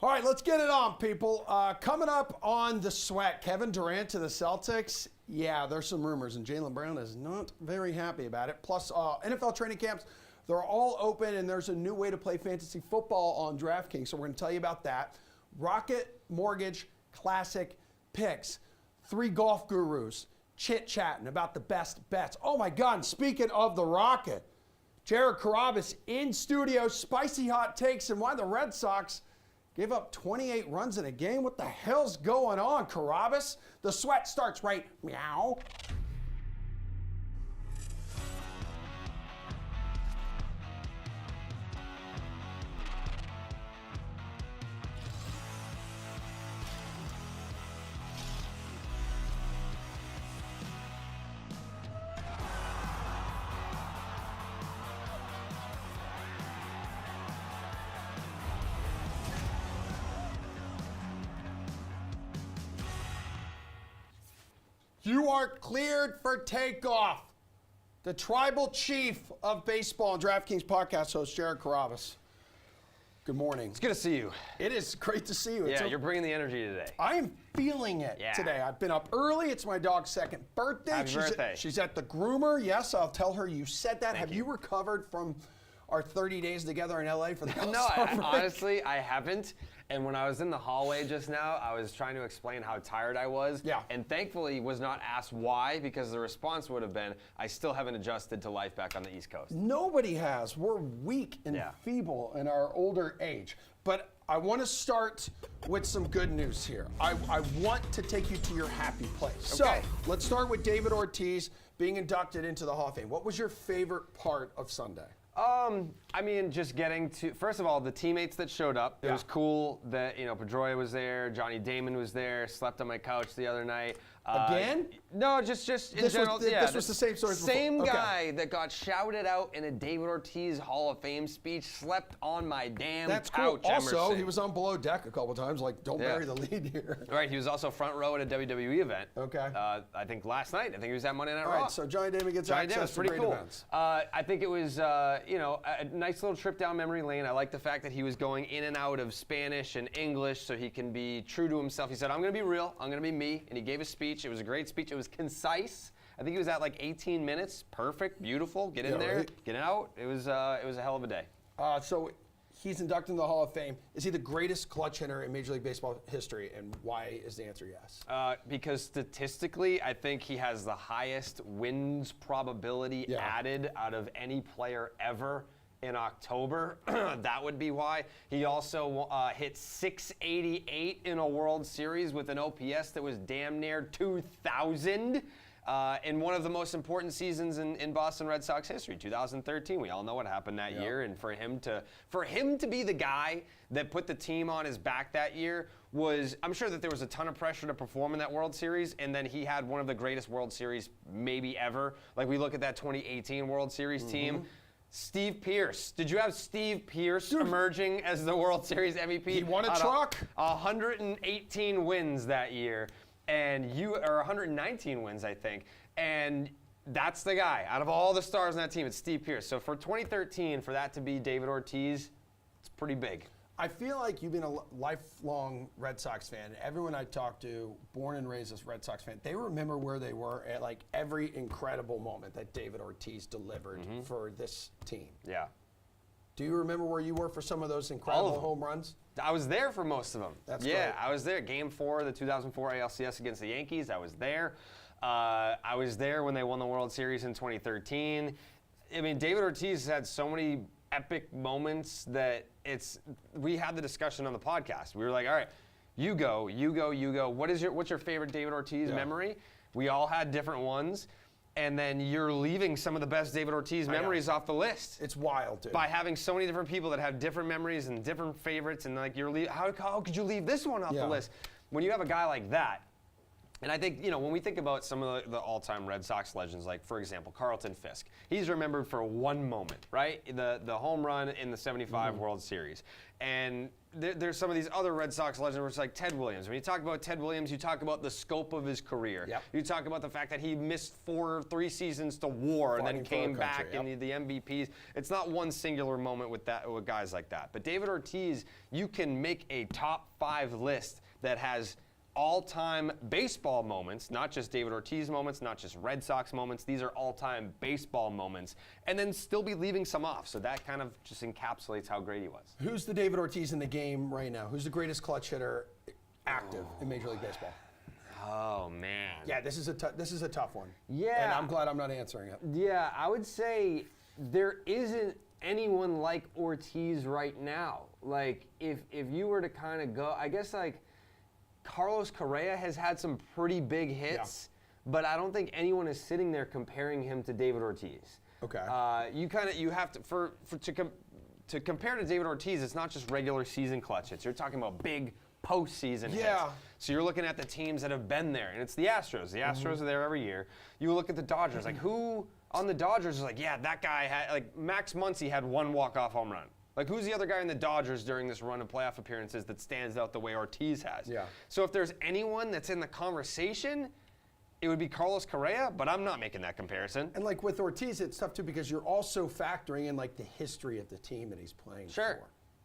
All right, let's get it on, people. Coming up on the sweat, Kevin Durant to the Celtics. Yeah, there's some rumors, and Jaylen Brown is not very happy about it. Plus, NFL training camps, they're all open, and there's a new way to play fantasy football on DraftKings, so we're going to tell you about that. Rocket Mortgage Classic picks. 3 golf gurus chit-chatting about the best bets. Oh, my God, and speaking of the Rocket, Jared Carrabis in studio, spicy hot takes, and why the Red Sox gave up 28 runs in a game. What the hell's going on, Carrabis? The sweat starts right meow. You are cleared for takeoff. The tribal chief of baseball and DraftKings podcast host, Jared Carrabis. Good morning. It's good to see you. It is great to see you. Yeah, you're bringing the energy today. I am feeling it today. I've been up early. It's my dog's second birthday. Happy birthday. She's at the groomer. Yes, I'll tell her you said that. Have you recovered from our 30 days together in LA for the All-Star break? Honestly, I haven't. And when I was in the hallway just now, I was trying to explain how tired I was. Yeah. And thankfully was not asked why, because the response would have been, I still haven't adjusted to life back on the East Coast. Nobody has. We're weak and feeble in our older age. But I want to start with some good news here. I want to take you to your happy place. Okay. So let's start with David Ortiz being inducted into the Hall of Fame. What was your favorite part of Sunday? I mean, just getting to, first of all, the teammates that showed up. It was cool that, Pedroia was there, Johnny Damon was there, slept on my couch the other night. Again? No, just in general. This was the same story before. Same guy that got shouted out in a David Ortiz Hall of Fame speech slept on my damn couch. Cool. Also, Emerson. he was on Below Deck a couple times, like, don't bury the lead here. Right, he was also front row at a WWE event. Okay. I think last night. I think he was at Monday Night Raw. All right, so Johnny Damon gets access to great events. I think it was, a nice little trip down memory lane. I like the fact that he was going in and out of Spanish and English so he can be true to himself. He said, I'm going to be real. I'm going to be me. And he gave a speech. It was a great speech. It was concise. I think he was at like 18 minutes. Perfect. Beautiful. Get in there. Right. Get out. It was a hell of a day. So he's inducted into the Hall of Fame. Is he the greatest clutch hitter in Major League Baseball history? And why is the answer yes? Because statistically, I think he has the highest wins probability added out of any player ever in October. That would be why. He also hit 688 in a World Series with an OPS that was damn near 2,000 in one of the most important seasons in Boston Red Sox history, 2013. We all know what happened that year, and for him to be the guy that put the team on his back that year was, I'm sure that there was a ton of pressure to perform in that World Series, and then he had one of the greatest World Series maybe ever. Like, we look at that 2018 World Series team. Steve Pearce. Did you have Steve Pearce emerging as the World Series MVP? He won a truck. 118 wins that year, or 119 wins, I think. And that's the guy. Out of all the stars on that team, it's Steve Pearce. So for 2013, for that to be David Ortiz, it's pretty big. I feel like you've been a lifelong Red Sox fan. Everyone I talk to, born and raised as Red Sox fan, they remember where they were at like every incredible moment that David Ortiz delivered for this team. Yeah. Do you remember where you were for some of those incredible home runs? I was there for most of them. That's great. I was there. Game 4 of the 2004 ALCS against the Yankees. I was there. I was there when they won the World Series in 2013. I mean, David Ortiz had so many epic moments that we had the discussion on the podcast. We were like, all right, you go. What's your favorite David Ortiz memory? We all had different ones. And then you're leaving some of the best David Ortiz memories off the list. It's wild, dude. By having so many different people that have different memories and different favorites, and like how could you leave this one off the list? When you have a guy like that, and I think, when we think about some of the all-time Red Sox legends, like, for example, Carlton Fisk, he's remembered for one moment, right? The home run in the 75 World Series. And there's some of these other Red Sox legends where it's like Ted Williams. When you talk about Ted Williams, you talk about the scope of his career. Yep. You talk about the fact that he missed 3 seasons to war and then came back and the MVPs. It's not one singular moment with guys like that. But David Ortiz, you can make a top 5 list that has all-time baseball moments, not just David Ortiz moments, not just Red Sox moments. These are all-time baseball moments, and then still be leaving some off. So that kind of just encapsulates how great he was. Who's the David Ortiz in the game right now? Who's the greatest clutch hitter active in Major League Baseball? Oh man. Yeah, this is a tough one. Yeah. And I'm glad I'm not answering it. Yeah, I would say there isn't anyone like Ortiz right now. Like if you were to kind of go, I guess like Carlos Correa has had some pretty big hits, but I don't think anyone is sitting there comparing him to David Ortiz. Okay. You have to compare to David Ortiz. It's not just regular season clutch hits. You're talking about big postseason hits. So you're looking at the teams that have been there, and it's the Astros. The Astros are there every year. You look at the Dodgers. Like who on the Dodgers is like, yeah, that guy had like Max Muncy had 1 walk-off home run. Like, who's the other guy in the Dodgers during this run of playoff appearances that stands out the way Ortiz has? Yeah. So if there's anyone that's in the conversation, it would be Carlos Correa, but I'm not making that comparison. And like with Ortiz, it's tough too because you're also factoring in like the history of the team that he's playing for.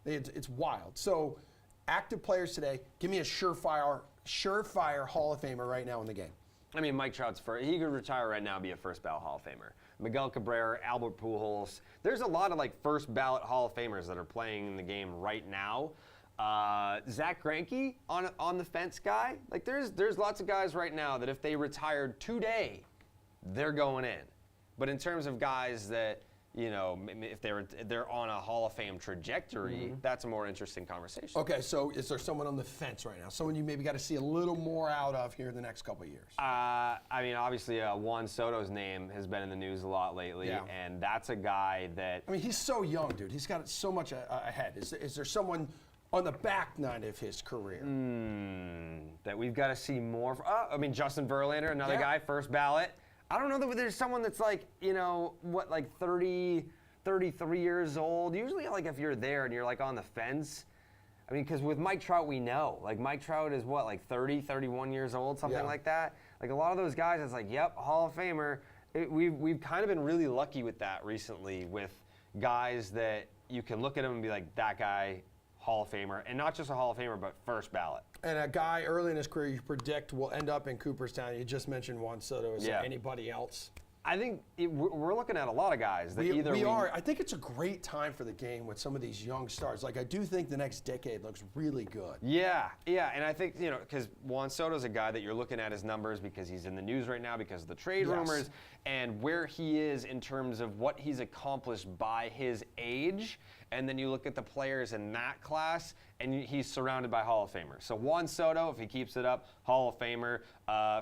It's wild. So active players today, give me a surefire Hall of Famer right now in the game. I mean, Mike Trout's he could retire right now and be a first ballot Hall of Famer. Miguel Cabrera, Albert Pujols. There's a lot of like first ballot Hall of Famers that are playing in the game right now. Zach Greinke on the fence guy. Like there's lots of guys right now that if they retired today, they're going in. But in terms of guys that, you know, if they're on a Hall of Fame trajectory, that's a more interesting conversation. Okay, so is there someone on the fence right now? Someone you maybe got to see a little more out of here in the next couple of years? I mean, obviously, Juan Soto's name has been in the news a lot lately, and that's a guy that... I mean, he's so young, dude. He's got so much ahead. Is there someone on the back nine of his career that we've got to see more? I mean, Justin Verlander, another guy, first ballot. I don't know that there's someone that's like, you know, like 30, 33 years old. Usually, like, if you're there and you're, like, on the fence. I mean, because with Mike Trout, we know. Like, Mike Trout is, what, like 30, 31 years old, something like that? Like, a lot of those guys, it's like, yep, Hall of Famer. We've kind of been really lucky with that recently with guys that you can look at them and be like, that guy, Hall of Famer. And not just a Hall of Famer, but first ballot. And a guy early in his career you predict will end up in Cooperstown. You just mentioned Juan Soto. Is there anybody else? I think we're looking at a lot of guys that we are. I think it's a great time for the game with some of these young stars. Like, I do think the next decade looks really good. Yeah, and I think, you know, because Juan Soto's a guy that you're looking at his numbers because he's in the news right now because of the trade rumors and where he is in terms of what he's accomplished by his age. And then you look at the players in that class, and he's surrounded by Hall of Famers. So Juan Soto, if he keeps it up, Hall of Famer.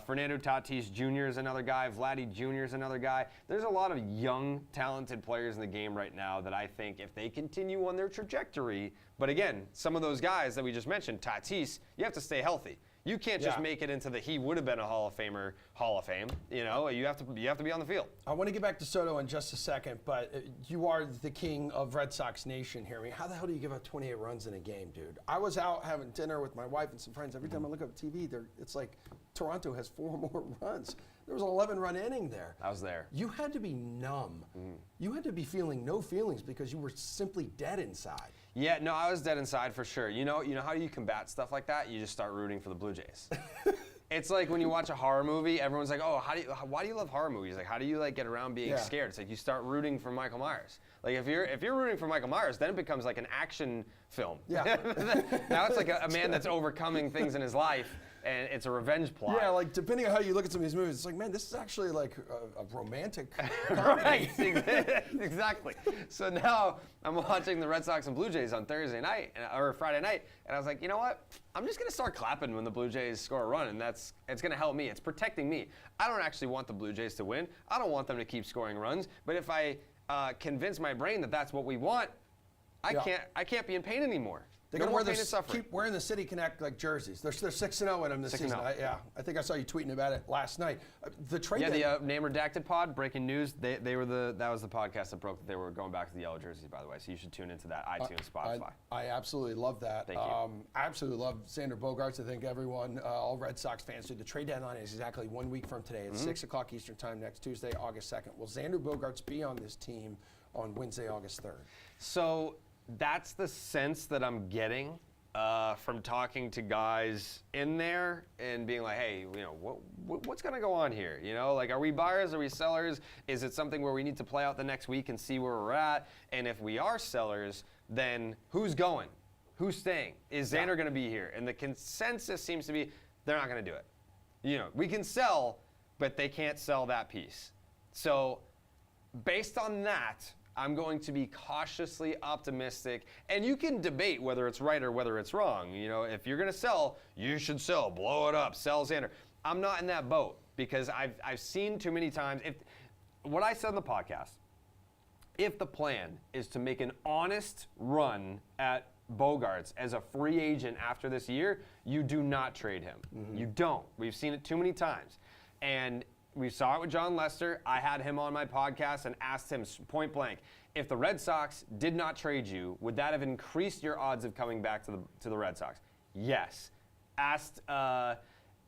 Fernando Tatis Jr. is another guy. Vladdy Jr. is another guy. There's a lot of young, talented players in the game right now that I think if they continue on their trajectory, but again, some of those guys that we just mentioned, Tatis, you have to stay healthy. You can't just make it into the he would have been a Hall of Famer Hall of Fame. You know, you have to be on the field. I want to get back to Soto in just a second, but you are the king of Red Sox Nation here. I mean, how the hell do you give up 28 runs in a game, dude? I was out having dinner with my wife and some friends. Every time I look up TV, it's like Toronto has 4 more runs. There was an 11-run inning there. I was there. You had to be numb. You had to be feeling no feelings because you were simply dead inside. Yeah, no, I was dead inside for sure. You know how you combat stuff like that? You just start rooting for the Blue Jays. It's like when you watch a horror movie, everyone's like, "Oh, why do you love horror movies? Like, how do you like get around being scared?" It's like you start rooting for Michael Myers. Like if you're rooting for Michael Myers, then it becomes like an action film. Yeah. Now it's like a man that's overcoming things in his life, and it's a revenge plot. Yeah, like depending on how you look at some of these movies, it's like, man, this is actually like a romantic comedy. Right, exactly. So now I'm watching the Red Sox and Blue Jays on Thursday night or Friday night, and I was like, you know what? I'm just gonna start clapping when the Blue Jays score a run, and it's gonna help me. It's protecting me. I don't actually want the Blue Jays to win. I don't want them to keep scoring runs. But if I convince my brain that that's what we want, I can't be in pain anymore. They No got to more wear pain and suffering. keep wearing the City Connect like jerseys. They're 6-0 in them this 6-0. season. I think I saw you tweeting about it last night. The trade. Yeah, the Name Redacted pod, breaking news. That was the podcast that broke that they were going back to the yellow jerseys, by the way. So you should tune into that. iTunes, Spotify. I absolutely love that. Thank you. I absolutely love Xander Bogaerts. I think everyone, all Red Sox fans do. The trade deadline is exactly 1 week from today. It's 6 o'clock Eastern time next Tuesday, August 2nd. Will Xander Bogaerts be on this team on Wednesday, August 3rd? So that's the sense that I'm getting from talking to guys in there and being like, hey, what's going to go on here? Like, are we buyers? Are we sellers? Is it something where we need to play out the next week and see where we're at? And if we are sellers, then who's going? Who's staying? Is Xander going to be here? And the consensus seems to be they're not going to do it. We can sell, but they can't sell that piece. So based on that, I'm going to be cautiously optimistic, and you can debate whether it's right or whether it's wrong. If you're going to sell, you should sell, blow it up, sell Xander. I'm not in that boat because I've seen too many times. What I said on the podcast, if the plan is to make an honest run at Bogaerts as a free agent after this year, you do not trade him. Mm-hmm. You don't. We've seen it too many times, and we saw it with John Lester. I had him on my podcast and asked him point blank, if the Red Sox did not trade you, would that have increased your odds of coming back to the Red Sox? Yes. Asked, like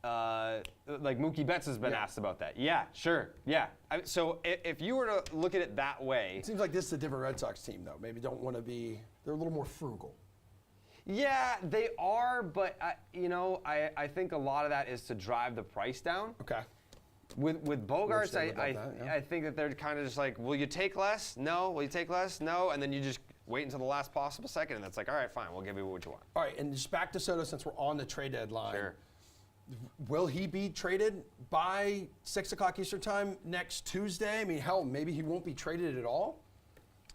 Mookie Betts has been asked about that. Yeah, sure, yeah. So if you were to look at it that way. It seems like this is a different Red Sox team, though. Maybe don't want to be, they're a little more frugal. Yeah, they are, but I think a lot of that is to drive the price down. Okay. With Bogaerts, I think that they're kind of just like, will you take less? No. Will you take less? No. And then you just wait until the last possible second, and it's like, all right, fine, we'll give you what you want. All right, and just back to Soto since we're on the trade deadline. Sure. Will he be traded by 6 o'clock Eastern time next Tuesday? I mean, hell, maybe he won't be traded at all.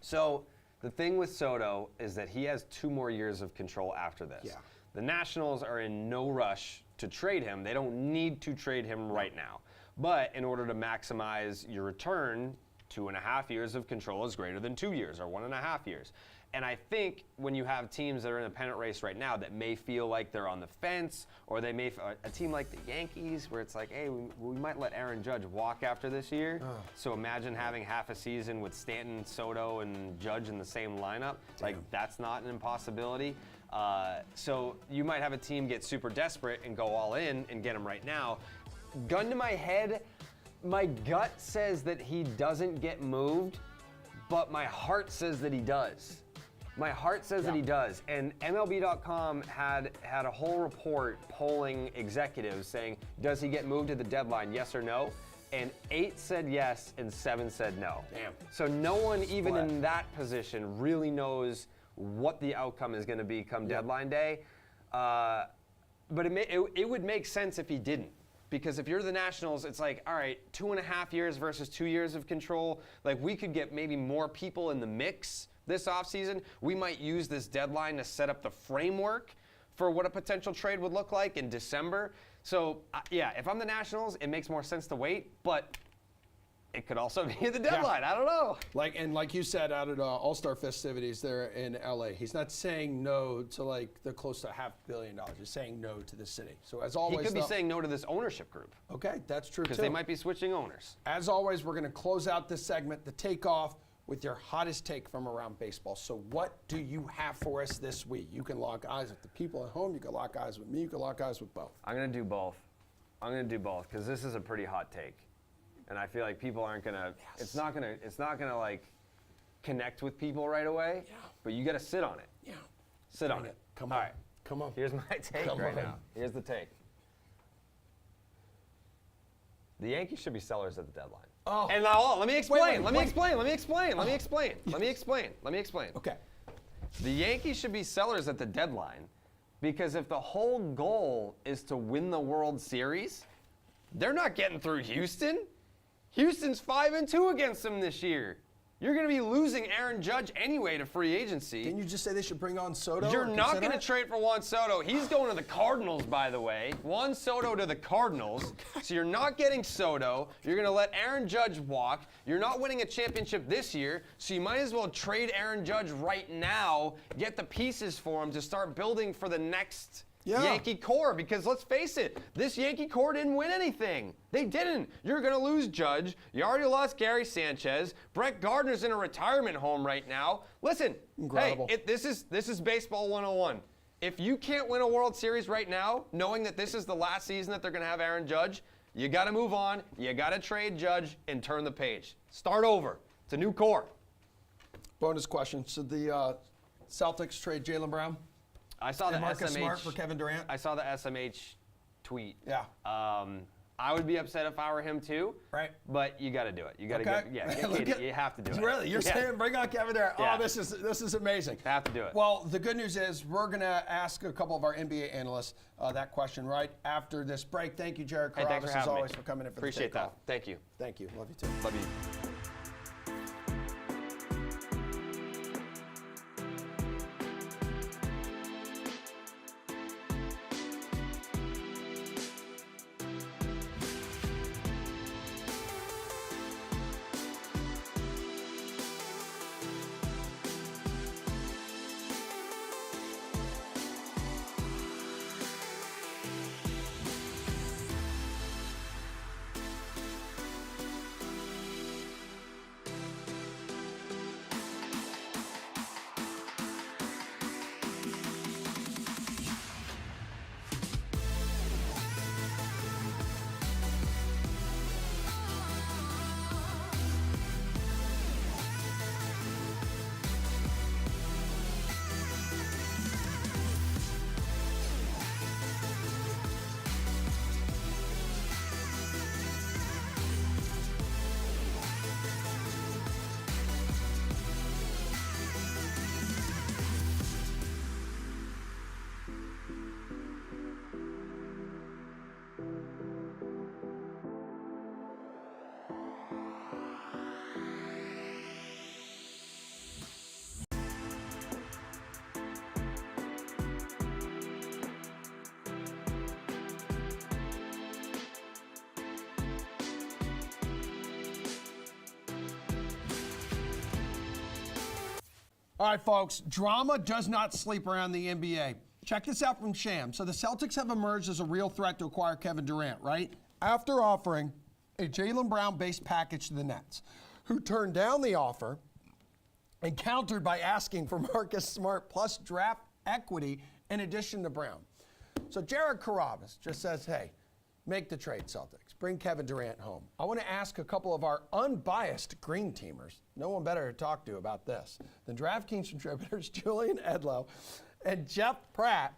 So the thing with Soto is that he has 2 more years of control after this. Yeah. The Nationals are in no rush to trade him. They don't need to trade him right now. But in order to maximize your return, 2.5 years of control is greater than 2 years or 1.5 years. And I think when you have teams that are in a pennant race right now that may feel like they're on the fence, or they may, a team like the Yankees where it's like, hey, we might let Aaron Judge walk after this year. So imagine having half a season with Stanton, Soto, and Judge in the same lineup. Damn. Like, that's not an impossibility. So you might have a team get super desperate and go all in and get him right now. Gun to my head, my gut says that he doesn't get moved, but my heart says that he does. My heart says that he does. And MLB.com had a whole report polling executives saying, does he get moved at the deadline, yes or no? And 8 said yes and 7 said no. Damn. So no one even in that position really knows what the outcome is going to be come deadline day. But it would make sense if he didn't. Because if you're the Nationals, it's like, all right, 2.5 years versus 2 years of control. Like, we could get maybe more people in the mix this offseason. We might use this deadline to set up the framework for what a potential trade would look like in December. So, if I'm the Nationals, it makes more sense to wait, but it could also be the deadline. I don't know. Like you said, out at All-Star festivities there in LA, he's not saying no to like the close to $500 million. He's saying no to the city. So as always, he could be saying no to this ownership group. Okay, that's true too. Because they might be switching owners. As always, we're going to close out this segment, the takeoff, with your hottest take from around baseball. So what do you have for us this week? You can lock eyes with the people at home. You can lock eyes with me. You can lock eyes with both. I'm going to do both. Because this is a pretty hot take. And I feel like people aren't gonna. Yes. It's not gonna like connect with people right away. Yeah. But you got to sit on it. Yeah. Sit on it. Come on. All right. Come on. Here's my take now. Here's the take. The Yankees should be sellers at the deadline. Oh. And now let me explain. Let me explain. Okay. The Yankees should be sellers at the deadline because if the whole goal is to win the World Series, they're not getting through Houston. Houston's 5-2 against them this year. You're going to be losing Aaron Judge anyway to free agency. Didn't you just say they should bring on Soto? You're not going to trade for Juan Soto. He's going to the Cardinals, by the way. Juan Soto to the Cardinals. So you're not getting Soto. You're going to let Aaron Judge walk. You're not winning a championship this year, so you might as well trade Aaron Judge right now, get the pieces for him to start building for the next Yankee core, because let's face it, this Yankee core didn't win anything. They didn't. You're going to lose Judge. You already lost Gary Sanchez. Brett Gardner's in a retirement home right now. Listen, Incredible. hey, this is baseball 101. If you can't win a World Series right now, knowing that this is the last season that they're going to have Aaron Judge, you got to move on. You got to trade Judge and turn the page. Start over. It's a new core. Bonus question. Should the Celtics trade Jaylen Brown? I saw the Marcus SMH Smart for Kevin Durant. I saw the SMH tweet. Yeah. I would be upset if I were him too. Right. But you got to do it. You got to you have to do it. Really? You're saying bring on Kevin Durant? Yeah. Oh, this is amazing. Have to do it. Well, the good news is we're going to ask a couple of our NBA analysts that question right after this break. Thank you, Jared Carrabis, thanks for having as always, me. for coming in for Appreciate the that. takeoff. Thank you. Thank you. Love you too. Love you. All right, folks, drama does not sleep around the NBA. Check this out from Sham. So the Celtics have emerged as a real threat to acquire Kevin Durant, right? After offering a Jaylen Brown-based package to the Nets, who turned down the offer and countered by asking for Marcus Smart plus draft equity in addition to Brown. So Jared Carrabis just says, hey, make the trade, Celtics. Bring Kevin Durant home. I want to ask a couple of our unbiased green teamers, no one better to talk to about this than DraftKings contributors Julian Edlow and Jeff Pratt.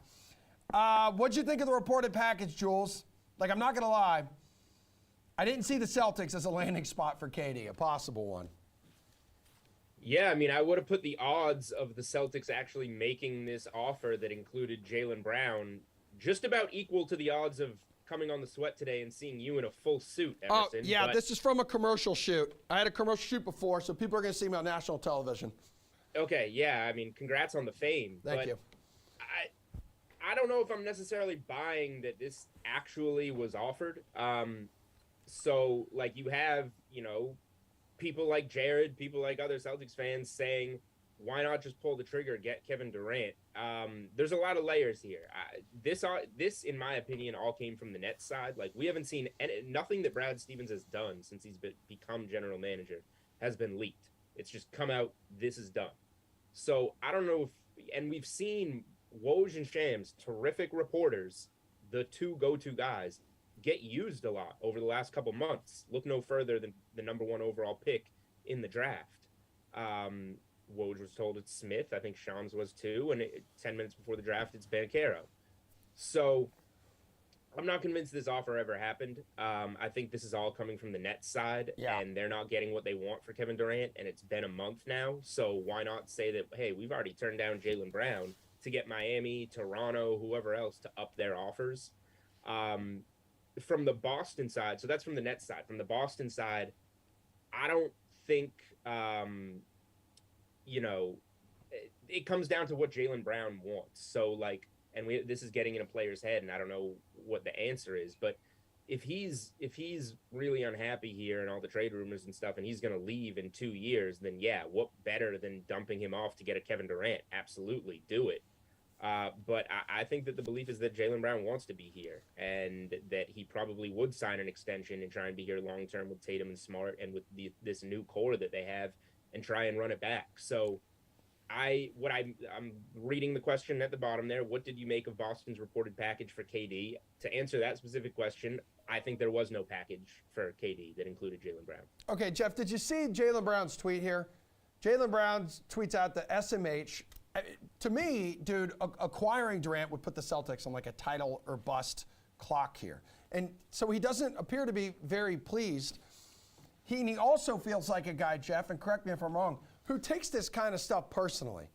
What'd you think of the reported package, Jules? Like, I'm not going to lie, I didn't see the Celtics as a landing spot for KD, a possible one. Yeah, I mean, I would have put the odds of the Celtics actually making this offer that included Jaylen Brown just about equal to the odds of coming on the Sweat today and seeing you in a full suit, Emerson. Oh, yeah, this is from a commercial shoot. I had a commercial shoot before, so people are going to see me on national television. Okay, yeah, I mean, congrats on the fame. Thank you. I don't know if I'm necessarily buying that this actually was offered. So, like, you have, people like Jared, people like other Celtics fans saying, why not just pull the trigger, get Kevin Durant? There's a lot of layers here. This, in my opinion, all came from the Nets side. Like, we haven't seen nothing that Brad Stevens has done since he's become general manager has been leaked. It's just come out, this is done. So I don't know and we've seen Woj and Shams, terrific reporters, the two go-to guys, get used a lot over the last couple months. Look no further than the number one overall pick in the draft. Woj was told it's Smith. I think Shams was too. And 10 minutes before the draft, it's Banchero. So I'm not convinced this offer ever happened. I think this is all coming from the Nets side, and they're not getting what they want for Kevin Durant, and it's been a month now. So why not say that, hey, we've already turned down Jaylen Brown to get Miami, Toronto, whoever else to up their offers. From the Boston side, so that's from the Nets side. From the Boston side, I don't think, you know, it comes down to what Jaylen Brown wants. So, like, and this is getting in a player's head, and I don't know what the answer is, but if he's really unhappy here and all the trade rumors and stuff, and he's going to leave in 2 years, then yeah, what better than dumping him off to get a Kevin Durant? Absolutely, do it. But I think that the belief is that Jaylen Brown wants to be here, and that he probably would sign an extension and try and be here long term with Tatum and Smart and with this new core that they have, and try and run it back. So I'm reading the question at the bottom there. What did you make of Boston's reported package for KD? To answer that specific question, I think there was no package for KD that included Jaylen Brown. Okay, Jeff, did you see Jaylen Brown's tweet here? Jaylen Brown tweets out the SMH. To me, dude, acquiring Durant would put the Celtics on like a title or bust clock here. And so he doesn't appear to be very pleased. He also feels like a guy, Jeff, and correct me if I'm wrong, who takes this kind of stuff personally.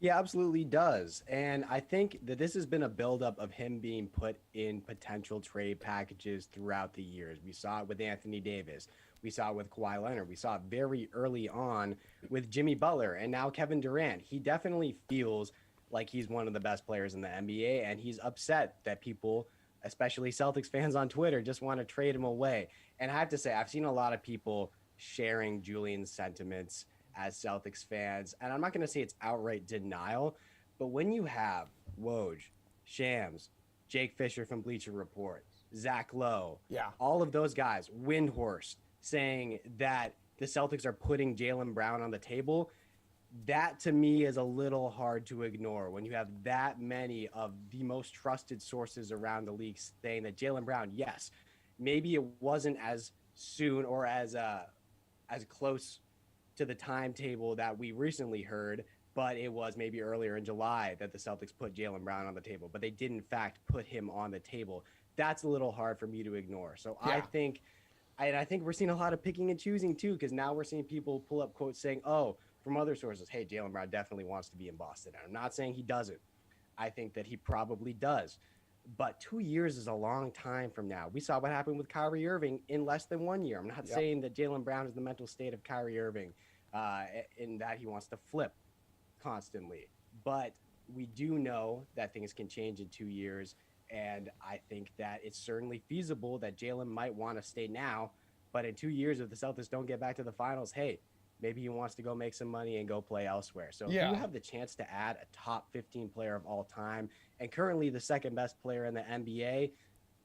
Yeah, absolutely does. And I think that this has been a buildup of him being put in potential trade packages throughout the years. We saw it with Anthony Davis. We saw it with Kawhi Leonard. We saw it very early on with Jimmy Butler and now Kevin Durant. He definitely feels like he's one of the best players in the NBA, and he's upset that people, especially Celtics fans on Twitter, just want to trade him away. And I have to say, I've seen a lot of people sharing Julian's sentiments as Celtics fans, and I'm not going to say it's outright denial, but when you have Woj, Shams, Jake Fisher from Bleacher Report, Zach Lowe, all of those guys, Windhorst, saying that the Celtics are putting Jaylen Brown on the table, that to me is a little hard to ignore when you have that many of the most trusted sources around the league saying that Jaylen Brown, yes, maybe it wasn't as soon or as close to the timetable that we recently heard, but it was maybe earlier in July that the Celtics put Jaylen Brown on the table, but they did in fact put him on the table. That's a little hard for me to ignore. So I think we're seeing a lot of picking and choosing too, because now we're seeing people pull up quotes saying, oh, from other sources, hey, Jaylen Brown definitely wants to be in Boston. And I'm not saying he doesn't. I think that he probably does. But 2 years is a long time from now. We saw what happened with Kyrie Irving in less than 1 year. I'm not saying that Jaylen Brown is the mental state of Kyrie Irving in that he wants to flip constantly. But we do know that things can change in 2 years. And I think that it's certainly feasible that Jaylen might want to stay now. But in 2 years, if the Celtics don't get back to the finals, hey, maybe he wants to go make some money and go play elsewhere. So if you have the chance to add a top 15 player of all time and currently the second best player in the NBA,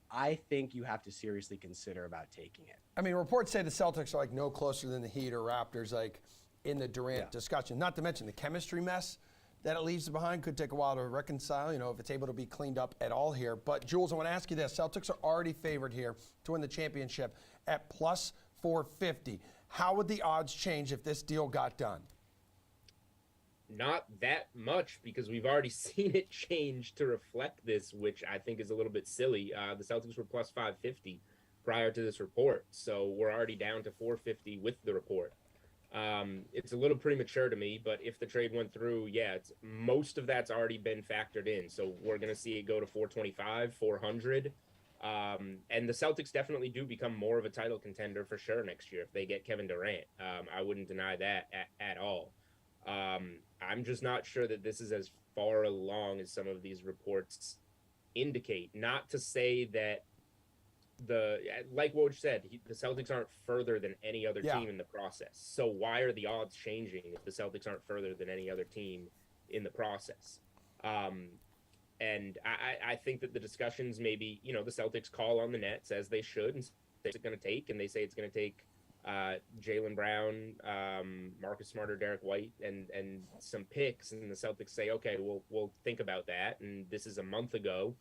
I think you have to seriously consider about taking it. I mean, reports say the Celtics are like no closer than the Heat or Raptors, like in the Durant discussion. Not to mention the chemistry mess that it leaves behind could take a while to reconcile, you know, if it's able to be cleaned up at all here. But Jules, I want to ask you this. Celtics are already favored here to win the championship at plus 450. How would the odds change if this deal got done? Not that much, because we've already seen it change to reflect this, which I think is a little bit silly. The Celtics were plus 550 prior to this report, so we're already down to 450 with the report. It's a little premature to me, but if the trade went through, most of that's already been factored in. So we're going to see it go to 425, 400. And the Celtics definitely do become more of a title contender for sure next year if they get Kevin Durant. I wouldn't deny that at all. I'm just not sure that this is as far along as some of these reports indicate. Not to say that like Woj said, the Celtics aren't further than any other team in the process. So why are the odds changing if the Celtics aren't further than any other team in the process? And I think that the discussions maybe, you know, the Celtics call on the Nets as they should and say it's going to take, and they say it's going to take Jaylen Brown, Marcus Smart or Derek White, and some picks, and the Celtics say, okay, we'll think about that. And this is a month ago.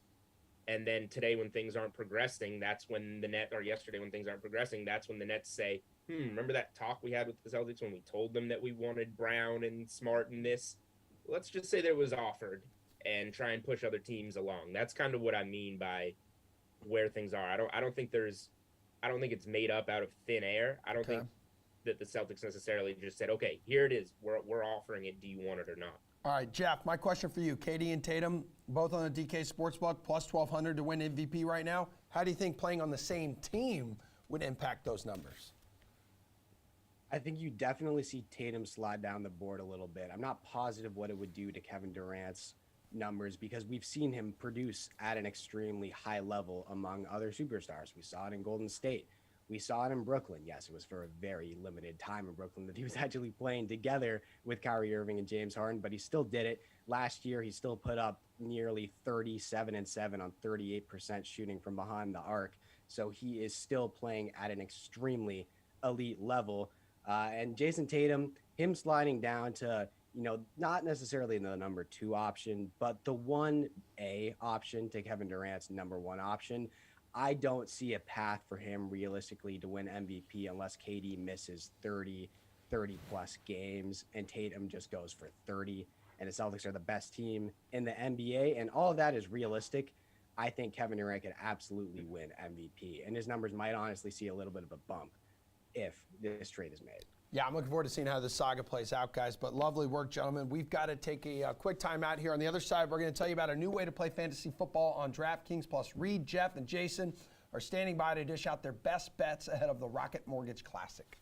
And then today, when things aren't progressing, that's when yesterday when things aren't progressing, that's when the Nets say, remember that talk we had with the Celtics when we told them that we wanted Brown and Smart and this? Let's just say there was offered, and try and push other teams along. That's kind of what I mean by where things are. I don't think it's made up out of thin air. I don't think that the Celtics necessarily just said, okay, here it is. We're offering it. Do you want it or not? All right, Jeff, my question for you. KD and Tatum, both on the DK Sportsbook, plus 1,200 to win MVP right now. How do you think playing on the same team would impact those numbers? I think you definitely see Tatum slide down the board a little bit. I'm not positive what it would do to Kevin Durant's numbers because we've seen him produce at an extremely high level among other superstars. We saw it in Golden State. We saw it in Brooklyn. Yes, it was for a very limited time in Brooklyn that he was actually playing together with Kyrie Irving and James Harden, but he still did it. Last year, he still put up nearly 37-7 on 38% shooting from behind the arc. So he is still playing at an extremely elite level. And Jason Tatum, him sliding down to, not necessarily the number 2 option, but the 1A option to Kevin Durant's number 1 option. I don't see a path for him realistically to win MVP unless KD misses 30 plus games and Tatum just goes for 30 and the Celtics are the best team in the NBA and all of that is realistic. I think Kevin Durant could absolutely win MVP and his numbers might honestly see a little bit of a bump if this trade is made. Yeah, I'm looking forward to seeing how this saga plays out, guys. But lovely work, gentlemen. We've got to take a quick time out here. On the other side, we're going to tell you about a new way to play fantasy football on DraftKings. Plus, Reed, Jeff, and Jason are standing by to dish out their best bets ahead of the Rocket Mortgage Classic.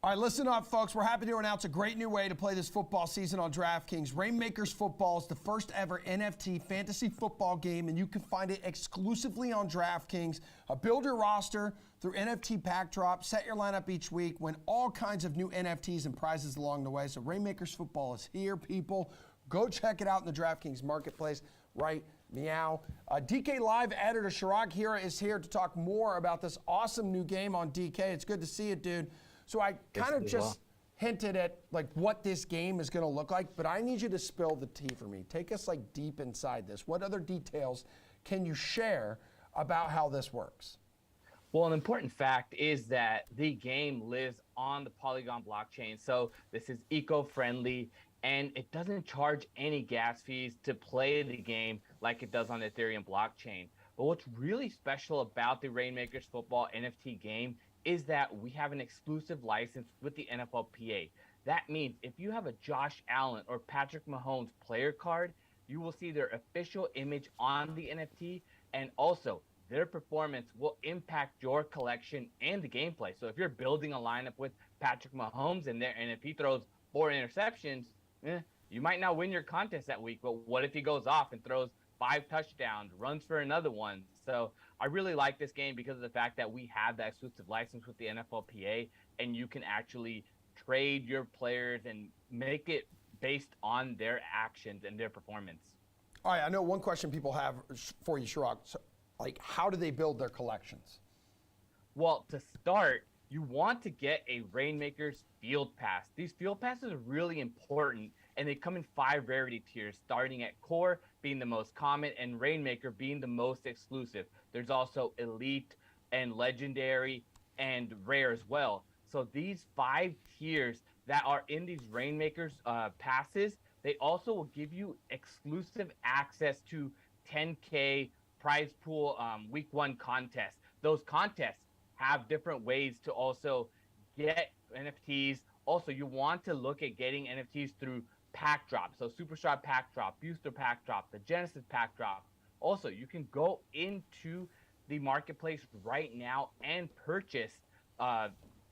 All right, listen up, folks. We're happy to announce a great new way to play this football season on DraftKings. Rainmakers Football is the first ever NFT fantasy football game, and you can find it exclusively on DraftKings. Build your roster through NFT pack drop, set your lineup each week, win all kinds of new NFTs and prizes along the way. So Rainmakers Football is here, people. Go check it out in the DraftKings marketplace right meow. DK Live editor Chirag Hira is here to talk more about this awesome new game on DK. It's good to see it, dude. So I kind of just hinted at like what this game is going to look like, but I need you to spill the tea for me. Take us like deep inside this. What other details can you share about how this works? Well, an important fact is that the game lives on the Polygon blockchain. So this is eco-friendly and it doesn't charge any gas fees to play the game like it does on the Ethereum blockchain. But what's really special about the Rainmakers Football NFT game is that we have an exclusive license with the NFLPA. That means if you have a Josh Allen or Patrick Mahomes player card, you will see their official image on the NFT, and also their performance will impact your collection and the gameplay. So if you're building a lineup with Patrick Mahomes and if he throws 4 interceptions, you might not win your contest that week, but what if he goes off and throws 5 touchdowns, runs for another one? So I really like this game because of the fact that we have that exclusive license with the NFLPA, and you can actually trade your players and make it based on their actions and their performance. All right, I know one question people have for you, Chirag. So, like, how do they build their collections? Well, to start, you want to get a Rainmakers Field Pass. These Field Passes are really important, and they come in 5 rarity tiers, starting at Core being the most common and Rainmaker being the most exclusive. There's also Elite and Legendary and Rare as well. So these 5 tiers that are in these Rainmakers passes, they also will give you exclusive access to 10K prize pool week 1 contests. Those contests have different ways to also get NFTs. Also, you want to look at getting NFTs through pack drop. So Superstar pack drop, Booster pack drop, the Genesis pack drop. Also, you can go into the marketplace right now and purchase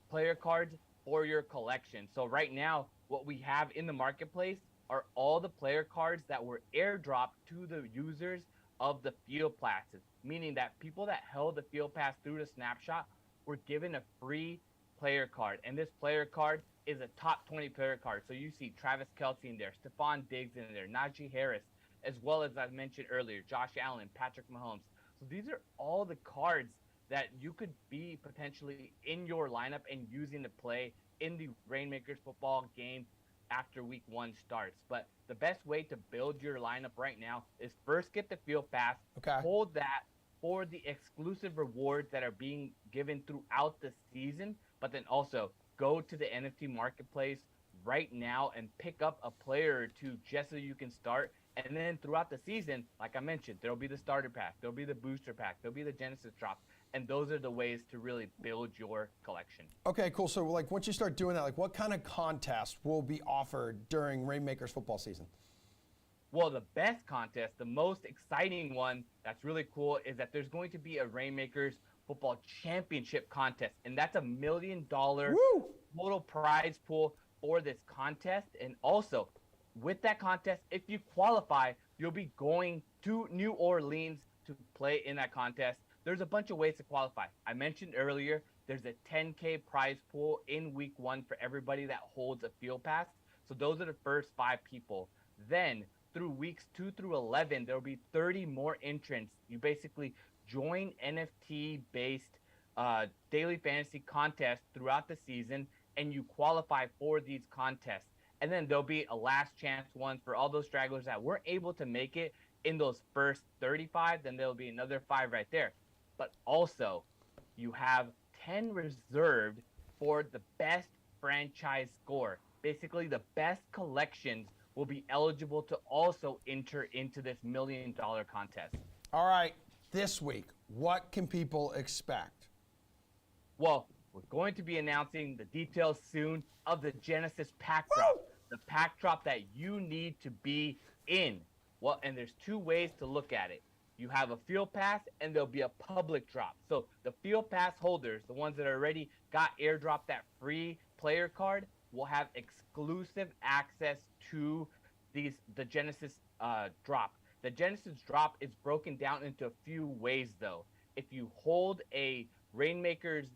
player cards for your collection. So right now, what we have in the marketplace are all the player cards that were airdropped to the users of the field passes, meaning that people that held the field pass through the snapshot were given a free player card. And this player card is a top 20 player card. So you see Travis Kelce in there, Stephon Diggs in there, Najee Harris, as well as I mentioned earlier, Josh Allen, Patrick Mahomes. So these are all the cards that you could be potentially in your lineup and using to play in the Rainmakers football game after week 1 starts. But the best way to build your lineup right now is first get the field pass, hold that for the exclusive rewards that are being given throughout the season, but then also go to the NFT marketplace right now and pick up a player or two just so you can start. And then throughout the season, like I mentioned, there'll be the starter pack, there'll be the booster pack, there'll be the Genesis drop. And those are the ways to really build your collection. Okay, cool. So like once you start doing that, like what kind of contest will be offered during Rainmakers football season? Well, the best contest, the most exciting one that's really cool is that there's going to be a Rainmakers football championship contest. And that's $1 million total prize pool for this contest. And also with that contest, if you qualify, you'll be going to New Orleans to play in that contest. There's a bunch of ways to qualify. I mentioned earlier, there's a $10K prize pool in week 1 for everybody that holds a field pass. So those are the first 5 people. Then through weeks 2 through 11, there'll be 30 more entrants. You basically join NFT-based daily fantasy contests throughout the season, and you qualify for these contests. And then there'll be a last chance one for all those stragglers that weren't able to make it in those first 35. Then there'll be another 5 right there. But also, you have 10 reserved for the best franchise score. Basically, the best collections will be eligible to also enter into this $1 million contest. All right, this week, what can people expect? Well, we're going to be announcing the details soon of the Genesis pack drop. The pack drop that you need to be in. Well, and there's 2 ways to look at it. You have a field pass and there'll be a public drop. So the field pass holders, the ones that already got airdropped that free player card, will have exclusive access to the Genesis drop. The Genesis drop is broken down into a few ways though. If you hold a Rainmakers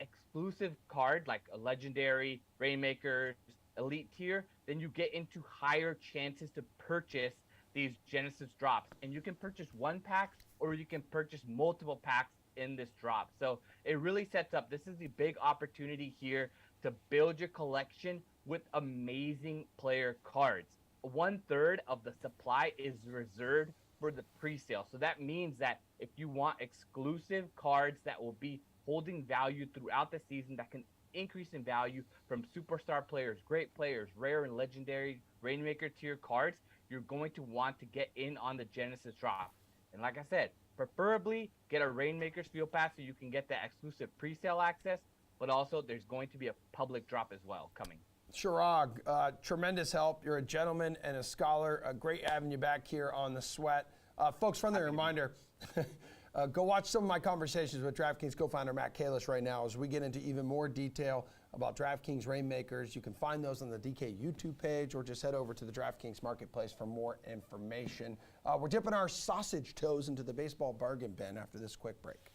exclusive card, like a legendary Rainmakers elite tier, then you get into higher chances to purchase these Genesis drops. And you can purchase 1 pack or you can purchase multiple packs in this drop. So it really sets up, this is the big opportunity here to build your collection with amazing player cards. 1/3 of the supply is reserved for the pre-sale. So that means that if you want exclusive cards that will be holding value throughout the season, that can increase in value from superstar players, great players, rare and legendary Rainmaker tier cards, you're going to want to get in on the Genesis drop. And like I said, preferably get a Rainmakers field pass so you can get that exclusive pre-sale access, but also there's going to be a public drop as well coming. Shirag, tremendous help. You're a gentleman and a scholar. Great having you back here on The Sweat. Folks, friendly reminder, go watch some of my conversations with DraftKings co-founder Matt Kalish right now as we get into even more detail about DraftKings Rainmakers. You can find those on the DK YouTube page or just head over to the DraftKings Marketplace for more information. We're dipping our sausage toes into the baseball bargain bin after this quick break.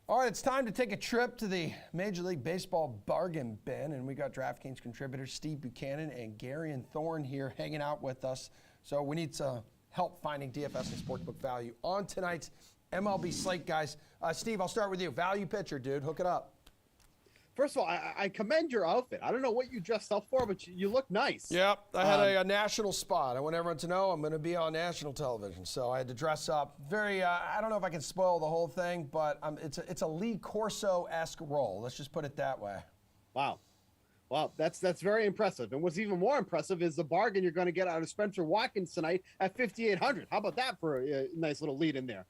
All right, it's time to take a trip to the Major League Baseball bargain bin, and we got DraftKings contributors Steve Buchanan and Garion Thorne here hanging out with us. So we need some help finding DFS and sportsbook value on tonight's MLB slate, guys. Steve, I'll start with you. Value pitcher, dude, hook it up. First of all, I commend your outfit. I don't know what you dressed up for, but you look nice. Yep, I had a national spot. I want everyone to know I'm going to be on national television, so I had to dress up. Very, I don't know if I can spoil the whole thing, but it's a Lee Corso-esque role. Let's just put it that way. Wow. Well, that's very impressive. And what's even more impressive is the bargain you're going to get out of Spencer Watkins tonight at 5,800. How about that for a nice little lead in there?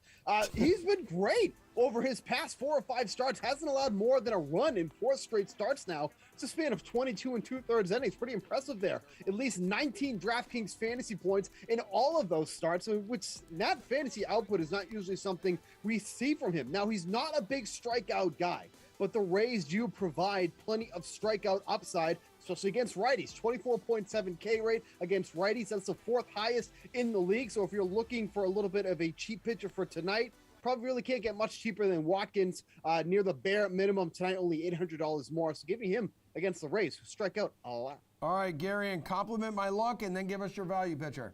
He's been great over his past 4 or 5 starts. Hasn't allowed more than a run in 4 straight starts now. It's a span of 22 and 2/3 innings. Pretty impressive there. At least 19 DraftKings fantasy points in all of those starts, which that fantasy output is not usually something we see from him. Now, he's not a big strikeout guy, but the Rays do provide plenty of strikeout upside, especially against righties. 24.7 K rate against righties. That's the 4th highest in the league. So if you're looking for a little bit of a cheap pitcher for tonight, probably really can't get much cheaper than Watkins, near the bare minimum tonight, only $800 more. So give me him against the Rays, who strike out a lot. All right, Gary, and compliment my luck, and then give us your value pitcher.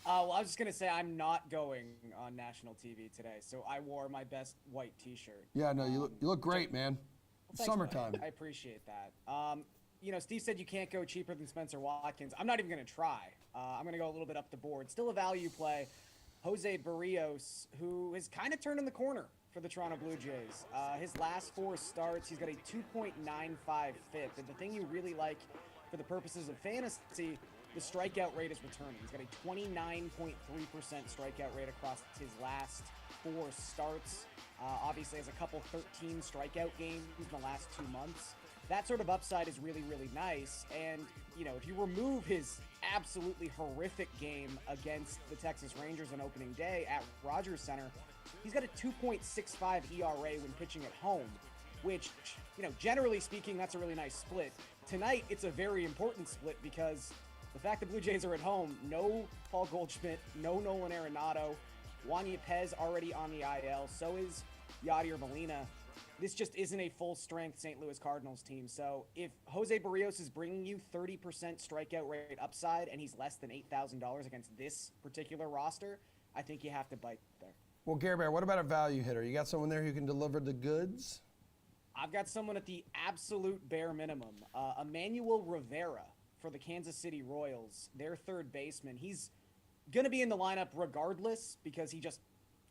Well, I was just going to say I'm not going on national TV today, so I wore my best white T-shirt. Yeah, no, you look great, man. Well, thanks, Summertime. buddy. I appreciate that. Steve said you can't go cheaper than Spencer Watkins. I'm not even going to try. I'm going to go a little bit up the board. Still a value play. Jose Barrios, who has kind of turned in the corner for the Toronto Blue Jays. His last 4 starts, he's got a 2.95 FIP. And the thing you really like for the purposes of fantasy, the strikeout rate is returning. He's got a 29.3% strikeout rate across his last 4 starts. Obviously has a couple 13 strikeout games in the last 2 months. That sort of upside is really, really nice. And, if you remove his absolutely horrific game against the Texas Rangers on opening day at Rogers Center, he's got a 2.65 ERA when pitching at home, which, generally speaking, that's a really nice split. Tonight, it's a very important split because the fact the Blue Jays are at home, no Paul Goldschmidt, no Nolan Arenado, Juan Yepez already on the IL, so is Yadier Molina. This just isn't a full-strength St. Louis Cardinals team. So if Jose Barrios is bringing you 30% strikeout rate upside and he's less than $8,000 against this particular roster, I think you have to bite there. Well, Gary Bear, what about a value hitter? You got someone there who can deliver the goods? I've got someone at the absolute bare minimum. Emmanuel Rivera for the Kansas City Royals, their third baseman. He's going to be in the lineup regardless because he just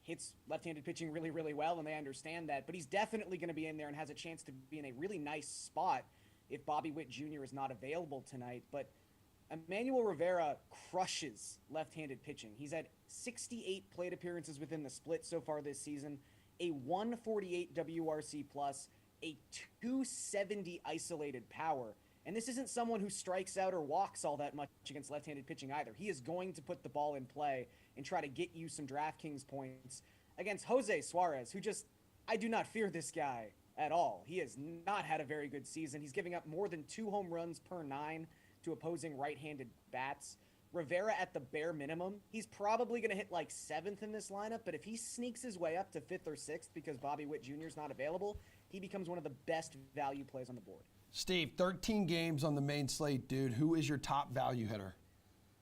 hits left-handed pitching really, really well, and they understand that. But he's definitely going to be in there and has a chance to be in a really nice spot if Bobby Witt Jr. is not available tonight. But Emmanuel Rivera crushes left-handed pitching. He's had 68 plate appearances within the split so far this season, a 148 WRC+, a 270 isolated power. And this isn't someone who strikes out or walks all that much against left-handed pitching either. He is going to put the ball in play and try to get you some DraftKings points against Jose Suarez, who I do not fear this guy at all. He has not had a very good season. He's giving up more than 2 home runs per 9 to opposing right-handed bats. Rivera at the bare minimum, he's probably going to hit like 7th in this lineup, but if he sneaks his way up to 5th or 6th because Bobby Witt Jr. is not available, he becomes one of the best value plays on the board. Steve, 13 games on the main slate, dude. Who is your top value hitter?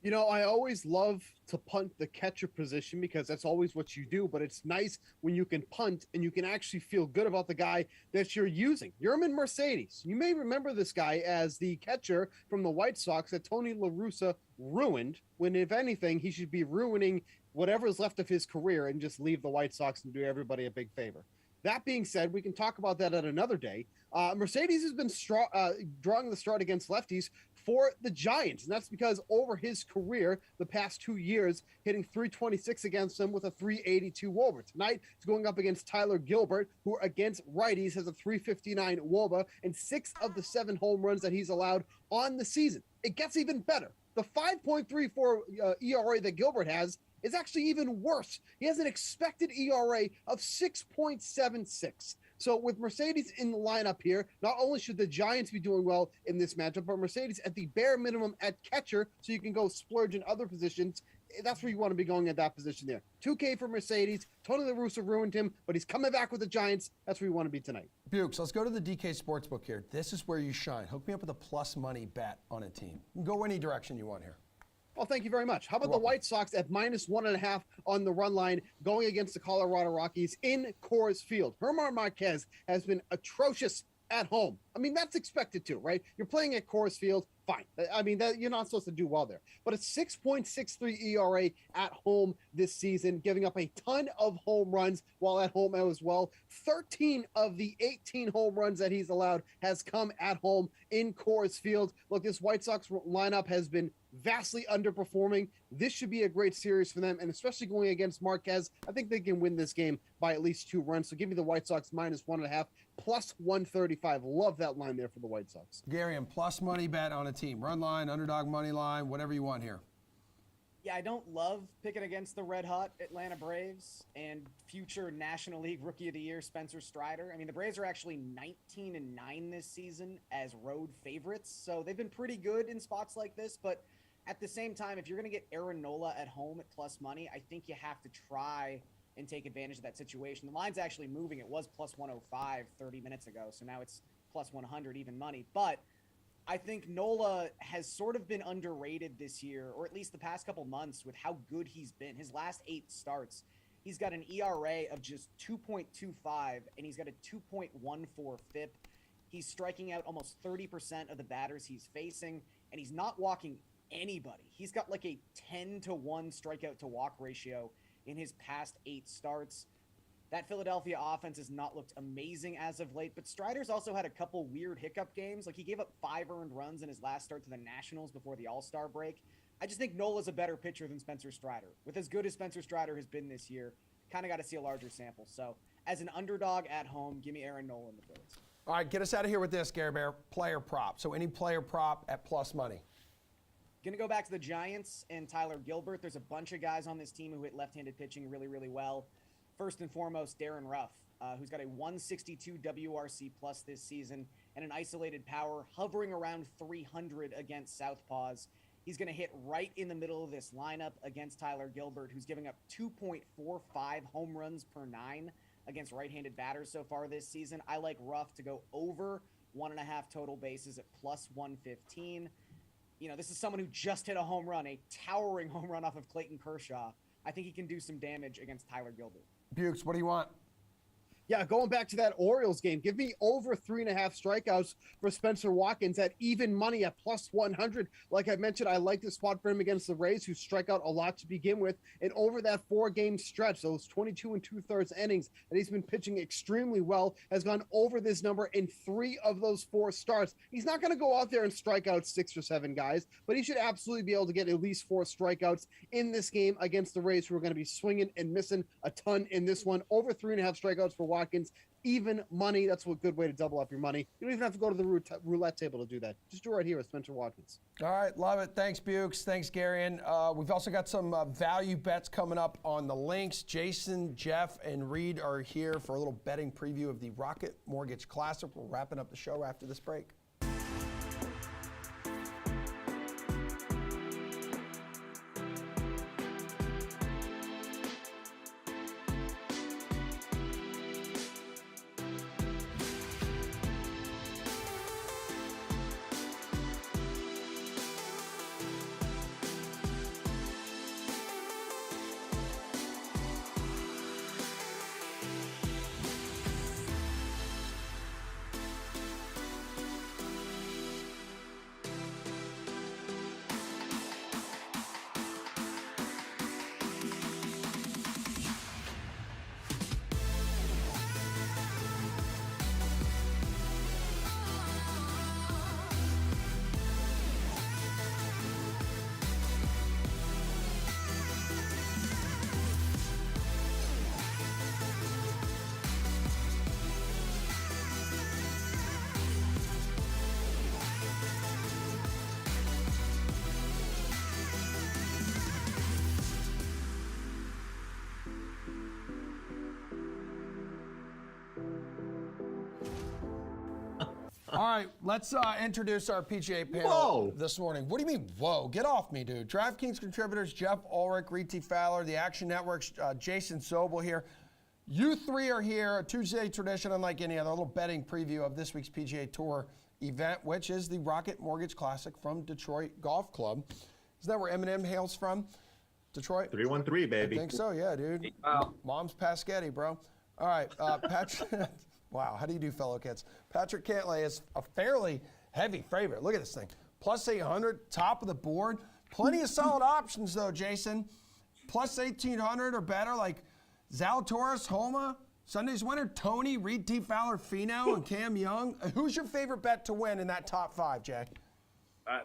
I always love to punt the catcher position because that's always what you do, but it's nice when you can punt and you can actually feel good about the guy that you're using. Yermin Mercedes. You may remember this guy as the catcher from the White Sox that Tony La Russa ruined, when, if anything, he should be ruining whatever is left of his career and just leave the White Sox and do everybody a big favor. That being said, we can talk about that at another day. Mercedes has been drawing the start against lefties for the Giants, and that's because over his career, the past 2 years, hitting .326 against them with a .382 WOBA. Tonight, he's going up against Tyler Gilbert, who against righties has a .359 WOBA and 6 of the 7 home runs that he's allowed on the season. It gets even better. The 5.34 ERA that Gilbert has is actually even worse. He has an expected ERA of 6.76. So with Mercedes in the lineup here, not only should the Giants be doing well in this matchup, but Mercedes at the bare minimum at catcher, so you can go splurge in other positions. That's where you want to be going at that position there. 2K for Mercedes. Tony La Russa ruined him, but he's coming back with the Giants. That's where you want to be tonight. Bukes, let's go to the DK Sportsbook here. This is where you shine. Hook me up with a plus money bet on a team. You can go any direction you want here. Well, thank you very much. How about the White Sox at -1.5 on the run line going against the Colorado Rockies in Coors Field? Germán Márquez has been atrocious at home. I mean, that's expected too, right? You're playing at Coors Field, fine. I mean, that you're not supposed to do well there. But a 6.63 ERA at home this season, giving up a ton of home runs while at home as well. 13 of the 18 home runs that he's allowed has come at home in Coors Field. Look, this White Sox lineup has been vastly underperforming. This should be a great series for them, and especially going against Marquez, I think they can win this game by at least 2 runs. So give me the White Sox -1.5, plus 135. Love that line there for the White Sox. Gary, and plus money bet on a team. Run line, underdog money line, whatever you want here. Yeah, I don't love picking against the red-hot Atlanta Braves and future National League Rookie of the Year Spencer Strider. I mean, the Braves are actually 19-9 this season as road favorites, so they've been pretty good in spots like this. But at the same time, if you're going to get Aaron Nola at home at plus money, I think you have to try and take advantage of that situation. The line's actually moving. It was plus 105 30 minutes ago, so now it's plus 100 even money. But I think Nola has sort of been underrated this year, or at least the past couple months, with how good he's been. His last 8 starts, he's got an ERA of just 2.25, and he's got a 2.14 FIP. He's striking out almost 30% of the batters he's facing, and he's not walking anybody. He's got like a 10-to-1 strikeout to walk ratio in his past 8 starts. That Philadelphia offense has not looked amazing as of late, but Strider's also had a couple weird hiccup games. Like, he gave up 5 earned runs in his last start to the Nationals before the All-Star break. I just think Nola's a better pitcher than Spencer Strider. With as good as Spencer Strider has been this year, kind of got to see a larger sample. So, as an underdog at home, give me Aaron Nola in the Phillies. All right, get us out of here with this, Gary Bear. Player prop. So any player prop at plus money. Going to go back to the Giants and Tyler Gilbert. There's a bunch of guys on this team who hit left-handed pitching really, really well. First and foremost, Darren Ruff, who's got a 162 WRC plus this season and an isolated power hovering around 300 against Southpaws. He's going to hit right in the middle of this lineup against Tyler Gilbert, who's giving up 2.45 home runs per 9 against right-handed batters so far this season. I like Ruff to go over 1.5 total bases at plus 115. You know, this is someone who just hit a home run, a towering home run off of Clayton Kershaw. I think he can do some damage against Tyler Gilbert. Bukes, what do you want? Yeah, going back to that Orioles game, give me over 3.5 strikeouts for Spencer Watkins at even money at plus 100. Like I mentioned, I like this spot for him against the Rays, who strike out a lot to begin with. And over that 4-game stretch, those 22 2/3 innings that he's been pitching extremely well, has gone over this number in 3 of those 4 starts. He's not going to go out there and strike out 6 or 7 guys, but he should absolutely be able to get at least 4 strikeouts in this game against the Rays, who are going to be swinging and missing a ton in this one. Over 3.5 strikeouts for Watkins, even money. That's a good way to double up your money. You don't even have to go to the roulette table to do that. Just do it right here with Spencer Watkins. All right, love it. Thanks, Bukes. Thanks, Garion. We've also got some value bets coming up on the links. Jason, Jeff, and Reed are here for a little betting preview of the Rocket Mortgage Classic. We're wrapping up the show after this break. All right, let's introduce our PGA panel this morning. What do you mean, whoa? Get off me, dude. DraftKings contributors Jeff Ulrich, Reed T. Fowler, the Action Network's Jason Sobel here. You 3 are here, a Tuesday tradition unlike any other. A little betting preview of this week's PGA Tour event, which is the Rocket Mortgage Classic from Detroit Golf Club. Isn't that where Eminem hails from? Detroit? 313, baby. I think so, yeah, dude. Wow. Mom's Pasquetti, bro. All right, Patrick. Wow, how do you do, fellow kids? Patrick Cantlay is a fairly heavy favorite. Look at this thing. Plus 800, top of the board. Plenty of solid options, though, Jason. Plus 1,800 or better, like Zalatoris, Homa, Sunday's winner, Tony, Reed T. Fowler, Finau, and Cam Young. Who's your favorite bet to win in that top 5, Jay?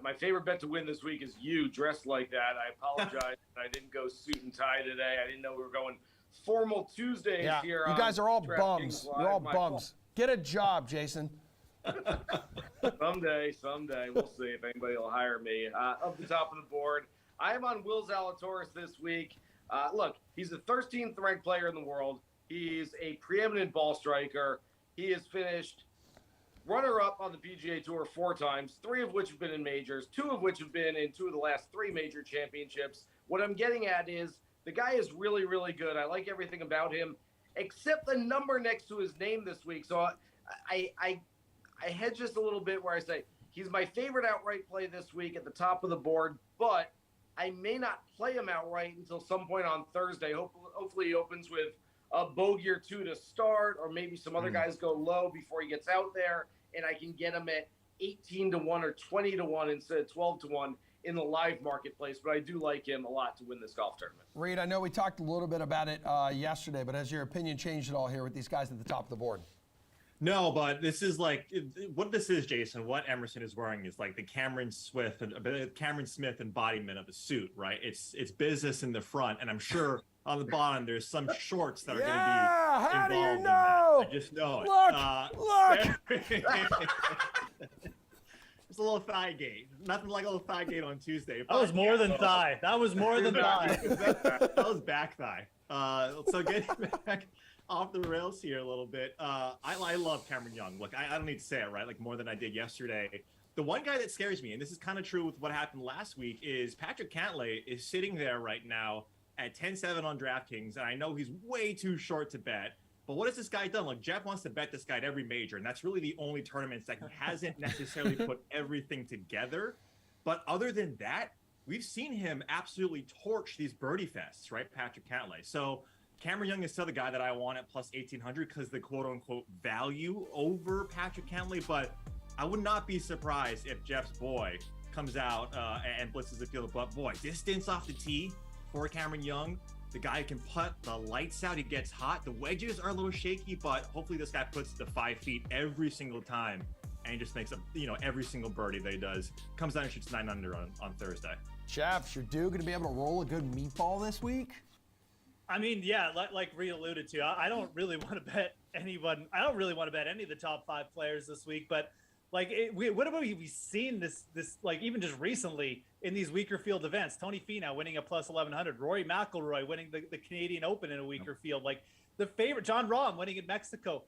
My favorite bet to win this week is you dressed like that. I apologize. I didn't go suit and tie today. I didn't know we were going formal Tuesdays here. You guys are all DraftKings bums. Live. You're all My bums. Get a job, Jason. Someday, we'll see if anybody will hire me. Up the top of the board, I am on Will Zalatoris this week. Look, he's the 13th ranked player in the world. He's a preeminent ball striker. He has finished runner-up on the PGA Tour 4 times, 3 of which have been in majors, 2 of which have been in 2 of the last 3 major championships. What I'm getting at is the guy is really, really good. I like everything about him, except the number next to his name this week. So I hedge just a little bit where I say he's my favorite outright play this week at the top of the board, but I may not play him outright until some point on Thursday. Hopefully he opens with a bogey or 2 to start, or maybe some other guys go low before he gets out there, and I can get him at 18 to 1 or 20 to 1 instead of 12 to 1 in the live marketplace. But I do like him a lot to win this golf tournament. Reed, I know we talked a little bit about it yesterday, but has your opinion changed at all here with these guys at the top of the board? No, but this is like what this is, Jason. What Emerson is wearing is like the Cameron Smith embodiment of a suit, right? It's business in the front, and I'm sure on the bottom there's some shorts that are going to be how involved do you in know? that. I just know Look! It's a little thigh gate. Nothing like a little thigh gate on Tuesday. That was more than thigh. That was more than thigh. That was back thigh. So getting back off the rails here a little bit. I love Cameron Young. Look, I don't need to say it, right? Like more than I did yesterday. The one guy that scares me, and this is kind of true with what happened last week, is Patrick Cantlay is sitting there right now at 10-7 on DraftKings, and I know he's way too short to bet. But what has this guy done? Like, Jeff wants to bet this guy at every major, and that's really the only tournaments that he hasn't necessarily put everything together. But other than that, we've seen him absolutely torch these birdie fests, right, Patrick Cantlay? So Cameron Young is still the guy that I want at plus 1,800 because the quote-unquote value over Patrick Cantlay. But I would not be surprised if Jeff's boy comes out and blitzes the field. But, boy, distance off the tee for Cameron Young. The guy can putt the lights out. He gets hot. The wedges are a little shaky, but hopefully this guy puts the 5 feet every single time, and he just makes every single birdie that he does. Comes down and shoots 9 under on Thursday. Jeff, your dude going to be able to roll a good meatball this week? I mean, yeah, like Reed alluded to, I don't really want to bet anyone. I don't really want to bet any of the top 5 players this week, but like, what have we seen this like even just recently in these weaker field events? Tony Finau winning a plus 1,100, Rory McIlroy winning the Canadian Open in a weaker field. Like the favorite, John Rahm winning in Mexico.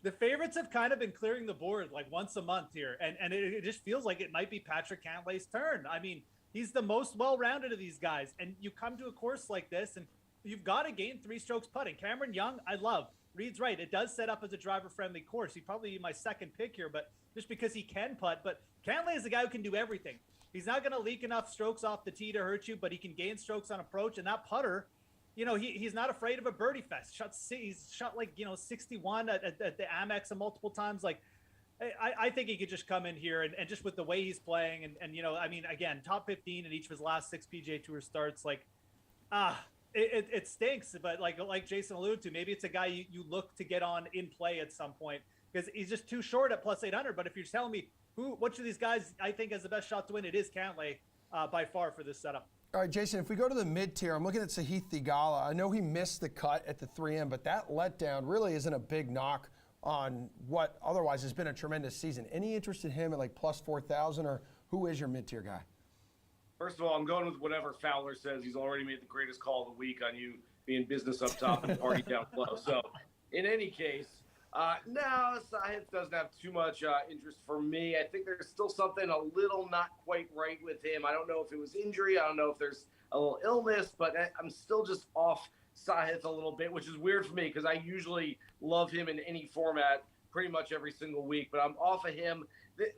The favorites have kind of been clearing the board like once a month here, and it just feels like it might be Patrick Cantlay's turn. I mean, he's the most well-rounded of these guys, and you come to a course like this, and you've got to gain 3 strokes putting. Cameron Young, I love. Reed's right. It does set up as a driver-friendly course. He'd probably be my second pick here, but just because he can putt. But Cantlay is the guy who can do everything. He's not going to leak enough strokes off the tee to hurt you, but he can gain strokes on approach. And that putter, he's not afraid of a birdie fest. He's shot like 61 at the Amex multiple times. Like, I think he could just come in here and just with the way he's playing and I mean, again, top 15 in each of his last 6 PGA Tour starts. Like, It stinks, but like Jason alluded to, maybe it's a guy you look to get on in play at some point because he's just too short at plus 800. But if you're telling me which of these guys I think has the best shot to win, it is Cantlay by far for this setup. All right, Jason, if we go to the mid-tier, I'm looking at Sahith Theegala. I know he missed the cut at the 3M, but that letdown really isn't a big knock on what otherwise has been a tremendous season. Any interest in him at like plus 4,000, or who is your mid-tier guy? First of all, I'm going with whatever Fowler says. He's already made the greatest call of the week on you being business up top and party down low. So, in any case, no, Sahith doesn't have too much interest for me. I think there's still something a little not quite right with him. I don't know if it was injury. I don't know if there's a little illness, but I'm still just off Sahith a little bit, which is weird for me because I usually love him in any format pretty much every single week. But I'm off of him.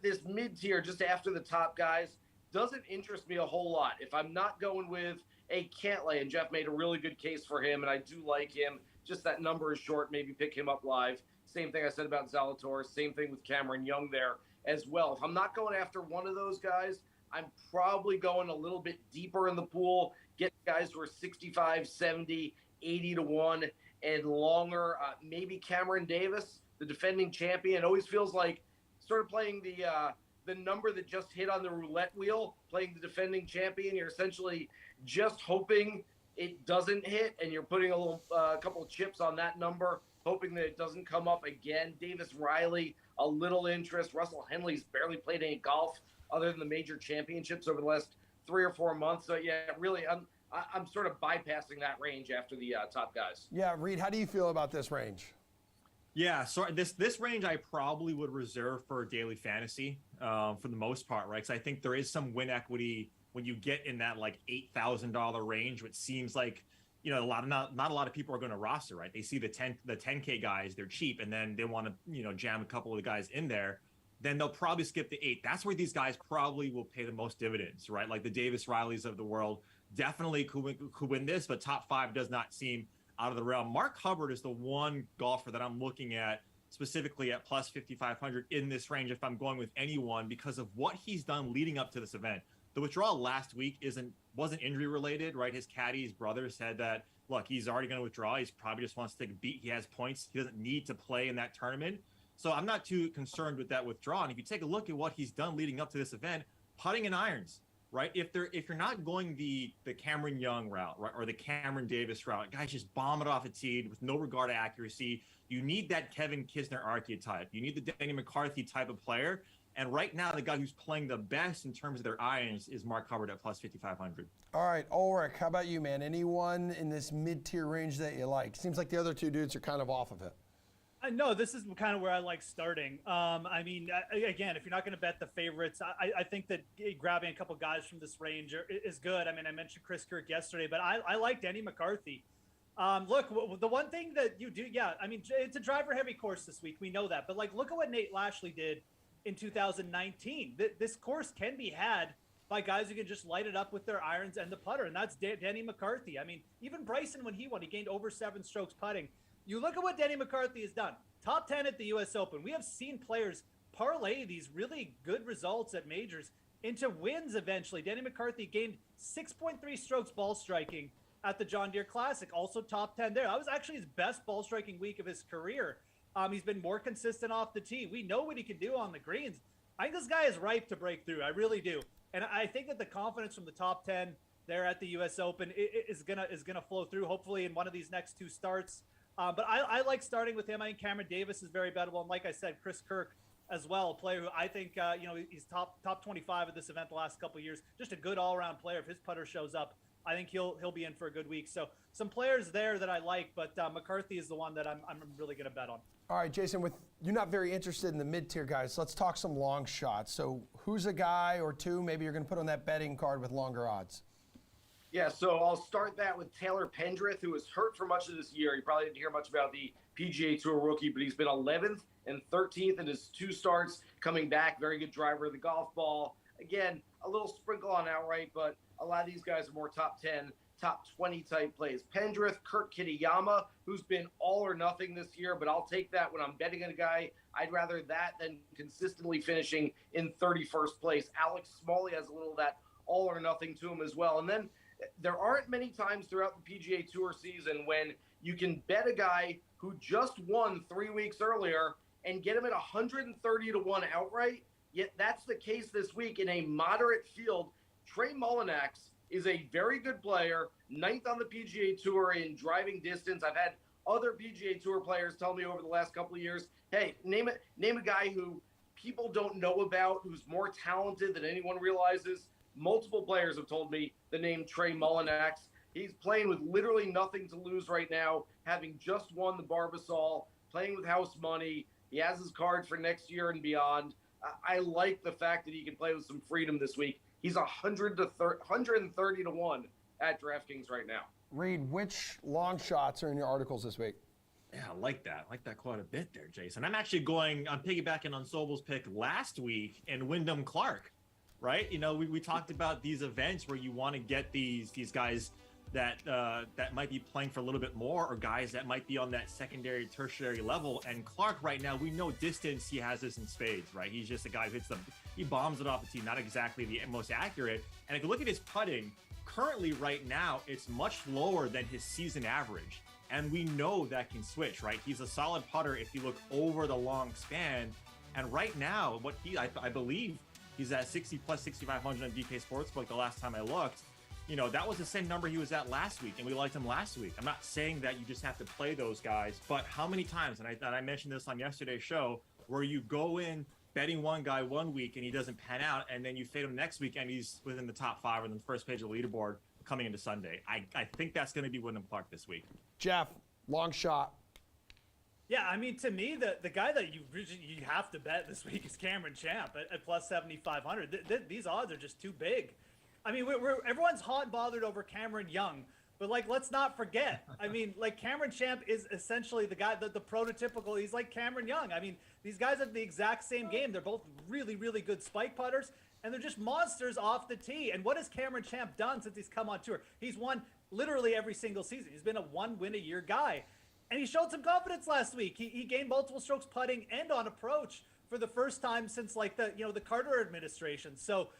This mid-tier, just after the top guys, doesn't interest me a whole lot. If I'm not going with a can't lay. And Jeff made a really good case for him, and I do like him. Just that number is short. Maybe pick him up live. Same thing I said about Zalatoris. Same thing with Cameron Young there as well. If I'm not going after one of those guys, I'm probably going a little bit deeper in the pool, get guys who are 65, 70, 80 to 1 and longer. Maybe Cameron Davis, the defending champion, always feels like sort of playing the number that just hit on the roulette wheel, playing the defending champion. You're essentially just hoping it doesn't hit, and you're putting a couple of chips on that number, hoping that it doesn't come up again. Davis Riley, a little interest. Russell Henley's barely played any golf other than the major championships over the last 3 or 4 months. So yeah, really, I'm sort of bypassing that range after the top guys. Yeah, Reed, how do you feel about this range? Yeah, so this range I probably would reserve for daily fantasy for the most part, right? Because I think there is some win equity when you get in that like $8,000 range, which seems like, you know, not a lot of people are going to roster, right? They see the 10K guys, they're cheap, and then they want to, you know, jam a couple of the guys in there. Then they'll probably skip the 8. That's where these guys probably will pay the most dividends, right? Like the Davis Rileys of the world definitely could win this, but top 5 does not seem out of the realm. Mark Hubbard is the one golfer that I'm looking at specifically at plus 5,500 in this range if I'm going with anyone because of what he's done leading up to this event. The withdrawal last week wasn't injury related, right? His caddy, his brother said that, look, he's already going to withdraw. He's probably just wants to take a beat. He has points. He doesn't need to play in that tournament. So I'm not too concerned with that withdrawal. And if you take a look at what he's done leading up to this event, putting and irons, right? If you're not going the Cameron Young route, right, or the Cameron Davis route, guys just bomb it off a tee with no regard to accuracy. You need that Kevin Kisner archetype. You need the Danny McCarthy type of player. And right now, the guy who's playing the best in terms of their irons is Mark Hubbard at plus 5,500. All right, Ulrich, how about you, man? Anyone in this mid-tier range that you like? Seems like the other two dudes are kind of off of it. No, this is kind of where I like starting. I mean, again, if you're not going to bet the favorites, I think that grabbing a couple guys from this range is good. I mean, I mentioned Chris Kirk yesterday, but I like Danny McCarthy. Look, the one thing that you do, yeah, I mean, it's a driver-heavy course this week. We know that. But, like, look at what Nate Lashley did in 2019. This course can be had by guys who can just light it up with their irons and the putter, and that's Danny McCarthy. I mean, even Bryson, when he won, he gained over 7 strokes putting. You look at what Danny McCarthy has done. Top 10 at the U.S. Open. We have seen players parlay these really good results at majors into wins eventually. Danny McCarthy gained 6.3 strokes ball striking at the John Deere Classic, also top 10 there. That was actually his best ball striking week of his career. He's been more consistent off the tee. We know what he can do on the greens. I think this guy is ripe to break through. I really do. And I think that the confidence from the top 10 there at the U.S. Open is gonna flow through, hopefully, in one of these next 2 starts. But I like starting with him. I think Cameron Davis is very bettable. And like I said, Chris Kirk as well, a player who I think, he's top 25 at this event the last couple of years. Just a good all-around player. If his putter shows up, I think he'll be in for a good week. So some players there that I like, but McCarthy is the one that I'm really going to bet on. All right, Jason, you're not very interested in the mid-tier guys, so let's talk some long shots. So who's a guy or two maybe you're going to put on that betting card with longer odds? Yeah, so I'll start that with Taylor Pendrick, who was hurt for much of this year. You probably didn't hear much about the PGA Tour rookie, but he's been 11th and 13th in his 2 starts, coming back. Very good driver of the golf ball. Again, a little sprinkle on outright, but a lot of these guys are more top 10, top 20 type plays. Pendrick, Kurt Kitayama, who's been all or nothing this year, but I'll take that when I'm betting on a guy. I'd rather that than consistently finishing in 31st place. Alex Smalley has a little of that all or nothing to him as well. And then there aren't many times throughout the PGA Tour season when you can bet a guy who just won 3 weeks earlier and get him at 130 to 1 outright. Yet that's the case this week in a moderate field. Trey Mullinax is a very good player, 9th on the PGA Tour in driving distance. I've had other PGA Tour players tell me over the last couple of years, hey, name a guy who people don't know about, who's more talented than anyone realizes. Multiple players have told me the name Trey Mullinax. He's playing with literally nothing to lose right now, having just won the Barbasol, playing with house money. He has his card for next year and beyond. I like the fact that he can play with some freedom this week. He's 130 to 1 at DraftKings right now. Reed, which long shots are in your articles this week? Yeah, I like that. I like that quite a bit there, Jason. I'm piggybacking on Sobel's pick last week and Wyndham Clark. right? You know, we talked about these events where you want to get these guys that might be playing for a little bit more, or guys that might be on that secondary, tertiary level. And Clark right now, we know distance, he has this in spades, right? He's just a guy who he bombs it off the tee, not exactly the most accurate. And if you look at his putting, currently right now, it's much lower than his season average. And we know that can switch, right? He's a solid putter if you look over the long span. And right now, I believe he's at 60 plus 6,500 on DK Sportsbook the last time I looked. You know, that was the same number he was at last week, and we liked him last week. I'm not saying that you just have to play those guys, but how many times, and I mentioned this on yesterday's show, where you go in betting one guy one week and he doesn't pan out, and then you fade him next week and he's within the top 5 on the first page of the leaderboard coming into Sunday. I think that's going to be Wyndham Clark this week. Jeff, long shot. Yeah, I mean, to me, the guy that you have to bet this week is Cameron Champ at plus 7,500. These odds are just too big. I mean, everyone's hot and bothered over Cameron Young, but like, let's not forget. I mean, like, Cameron Champ is essentially the guy, the prototypical. He's like Cameron Young. I mean, these guys have the exact same game. They're both really, really good spike putters, and they're just monsters off the tee. And what has Cameron Champ done since he's come on tour? He's won literally every single season. He's been a 1-win-a-year guy, and he showed some confidence last week. He gained multiple strokes putting and on approach for the first time since like the Carter administration. So.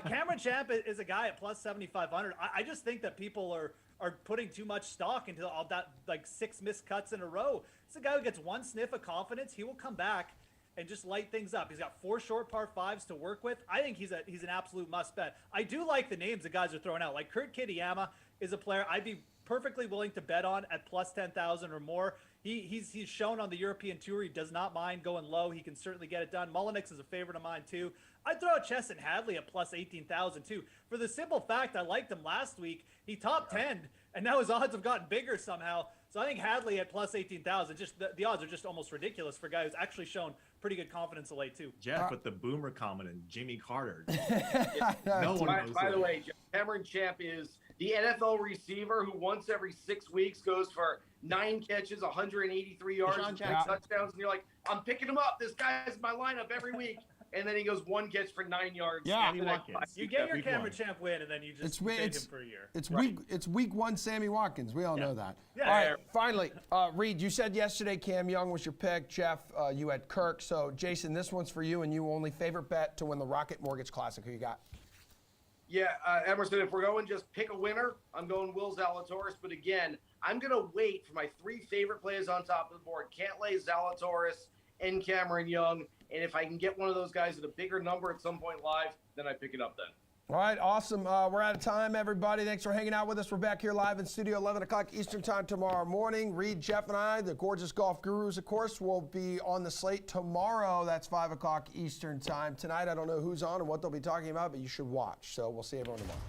Cameron Champ is a guy at plus 7,500. I just think that people are putting too much stock into all that, like 6 missed cuts in a row. It's a guy who gets one sniff of confidence. He will come back and just light things up. He's got 4 short par 5s to work with. I think he's an absolute must bet. I do like the names the guys are throwing out. Like Kurt Kitayama is a player I'd be perfectly willing to bet on at plus 10,000 or more. He's shown on the European Tour he does not mind going low. He can certainly get it done. Mullinax is a favorite of mine too. I'd throw out Chesson Hadley at plus 18,000 too. For the simple fact I liked him last week. He top 10, and now his odds have gotten bigger somehow. So I think Hadley at plus 18,000, just the odds are just almost ridiculous for a guy who's actually shown pretty good confidence of late too. Jeff with the boomer comment and Jimmy Carter. No one knows. By the way, Cameron Champ is the NFL receiver who once every 6 weeks goes for 9 catches, 183 yards, and 10 touchdowns, and you're like, I'm picking him up. This guy's my lineup every week. And then he goes 1 catch for 9 yards. Yeah, you get your Cameron Champ win, and then you just fade him for a year. It's week 1 Sammy Watkins. We all know that. Yeah. All right, finally, Reed, you said yesterday Cam Young was your pick. Jeff, you had Kirk. So, Jason, this one's for you and you only. Favorite bet to win the Rocket Mortgage Classic. Who you got? Yeah, Emerson, if we're going just pick a winner, I'm going Will Zalatoris. But again, I'm going to wait for my 3 favorite players on top of the board. Cantlay, Zalatoris, and Cameron Young. And if I can get one of those guys at a bigger number at some point live, then I pick it up then. All right, awesome. We're out of time, everybody. Thanks for hanging out with us. We're back here live in studio, 11 o'clock Eastern time tomorrow morning. Reed, Jeff, and I, the gorgeous golf gurus, of course, will be on the slate tomorrow. That's 5 o'clock Eastern time. Tonight, I don't know who's on and what they'll be talking about, but you should watch. So we'll see everyone tomorrow.